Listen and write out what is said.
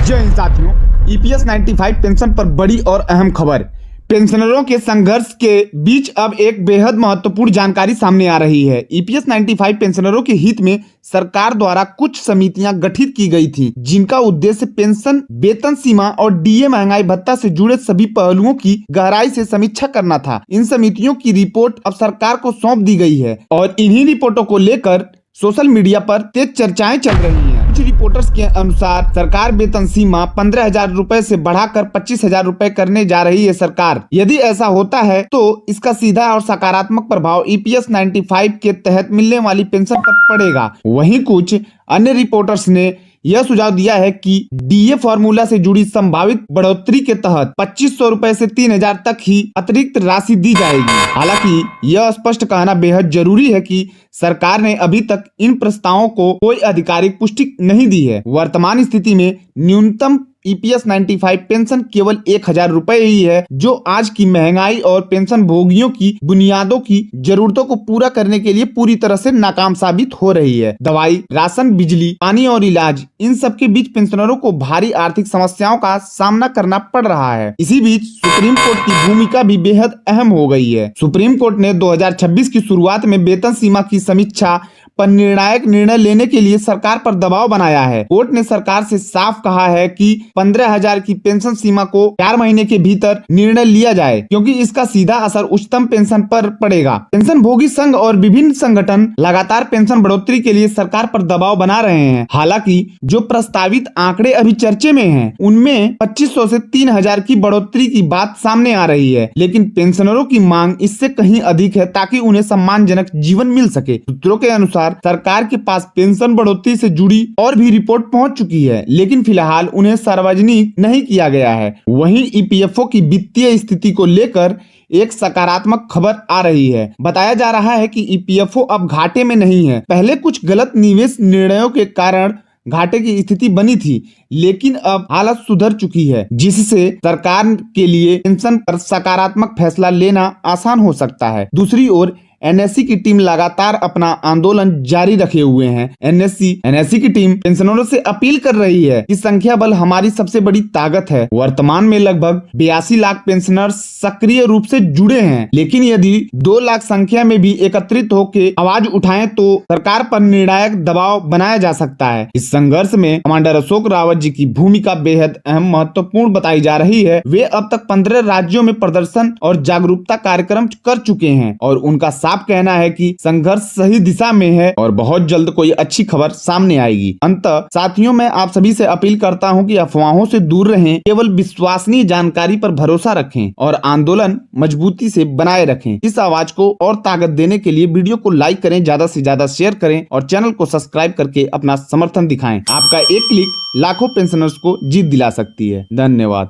जय हिंद साथियों, EPS 95 pension पर बड़ी और अहम खबर। पेंशनरों के संघर्ष के बीच अब एक बेहद महत्वपूर्ण जानकारी सामने आ रही है। ईपीएस 95 पेंशनरों के हित में सरकार द्वारा कुछ समितियां गठित की गई थी, जिनका उद्देश्य पेंशन, वेतन सीमा और डीए महंगाई भत्ता से जुड़े सभी पहलुओं की गहराई से समीक्षा करना था। इन समितियों की रिपोर्ट अब सरकार को सौंप दी गई है और इन्हीं रिपोर्टों को लेकर सोशल मीडिया पर तेज चर्चाएं चल रही हैं। कुछ रिपोर्टर्स के अनुसार सरकार वेतन सीमा 15,000 रुपए से बढ़ाकर 25,000 रुपए करने जा रही है। सरकार यदि ऐसा होता है तो इसका सीधा और सकारात्मक प्रभाव ईपीएस 95 के तहत मिलने वाली पेंशन पर पड़ेगा। वहीं कुछ अन्य रिपोर्टर्स ने यह सुझाव दिया है कि डीए फॉर्मूला से जुड़ी संभावित बढ़ोतरी के तहत 2500 रुपए से 3,000 तक ही अतिरिक्त राशि दी जाएगी। हालांकि यह स्पष्ट कहना बेहद जरूरी है कि सरकार ने अभी तक इन प्रस्तावों को कोई आधिकारिक पुष्टि नहीं दी है। वर्तमान स्थिति में न्यूनतम ईपीएस 95 पेंशन केवल 1,000 रुपए ही है, जो आज की महंगाई और पेंशन भोगियों की बुनियादों की जरूरतों को पूरा करने के लिए पूरी तरह से नाकाम साबित हो रही है। दवाई, राशन, बिजली, पानी और इलाज, इन सब के बीच पेंशनरों को भारी आर्थिक समस्याओं का सामना करना पड़ रहा है। इसी बीच सुप्रीम कोर्ट की भूमिका भी बेहद अहम हो गई है। सुप्रीम कोर्ट ने 2026 की शुरुआत में वेतन सीमा की समीक्षा पर निर्णायक निर्णय लेने के लिए सरकार पर दबाव बनाया है। कोर्ट ने सरकार से साफ कहा है कि 15,000 की पेंशन सीमा को 4 महीने के भीतर निर्णय लिया जाए, क्योंकि इसका सीधा असर उच्चतम पेंशन पर पड़ेगा। पेंशन भोगी संघ और विभिन्न संगठन लगातार पेंशन बढ़ोतरी के लिए सरकार पर दबाव बना रहे हैं। हालांकि जो प्रस्तावित आंकड़े अभी चर्चे में हैं, उनमें 2500 से 3,000 की बढ़ोतरी की बात सामने आ रही है, लेकिन पेंशनरों की मांग इससे कहीं अधिक है ताकि उन्हें सम्मानजनक जीवन मिल सके। सूत्रों के अनुसार सरकार के पास पेंशन बढ़ोतरी से जुड़ी और भी रिपोर्ट पहुंच चुकी है, लेकिन फिलहाल उन्हें सार्वजनिक नहीं किया गया है। वहीं ईपीएफओ की वित्तीय स्थिति को लेकर एक सकारात्मक खबर आ रही है। बताया जा रहा है कि ईपीएफओ अब घाटे में नहीं है। पहले कुछ गलत निवेश निर्णयों के कारण घाटे की स्थिति बनी थी, लेकिन अब हालत सुधर चुकी है, जिससे सरकार के लिए पेंशन पर सकारात्मक फैसला लेना आसान हो सकता है। दूसरी ओर एनएससी की टीम लगातार अपना आंदोलन जारी रखे हुए हैं। एनएससी की टीम पेंशनरों से अपील कर रही है कि संख्या बल हमारी सबसे बड़ी ताकत है। वर्तमान में लगभग 82 लाख पेंशनर सक्रिय रूप से जुड़े हैं, लेकिन यदि 2 लाख संख्या में भी एकत्रित होकर आवाज उठाएं तो सरकार पर निर्णायक दबाव बनाया जा सकता है। इस संघर्ष में कमांडर अशोक रावत जी की भूमिका बेहद अहम महत्वपूर्ण बताई जा रही है। वे अब तक 15 राज्यों में प्रदर्शन और जागरूकता कार्यक्रम कर चुके हैं और उनका साफ कहना है कि संघर्ष सही दिशा में है और बहुत जल्द कोई अच्छी खबर सामने आएगी। अंततः साथियों, मैं आप सभी से अपील करता हूं कि अफवाहों से दूर रहें, केवल विश्वसनीय जानकारी पर भरोसा रखें और आंदोलन मजबूती से बनाए रखें। इस आवाज को और ताकत देने के लिए वीडियो को लाइक करें, ज्यादा से ज्यादा शेयर करें और चैनल को सब्सक्राइब करके अपना समर्थन दिखाएं। आपका एक क्लिक लाखों पेंशनर्स को जीत दिला सकती है। धन्यवाद।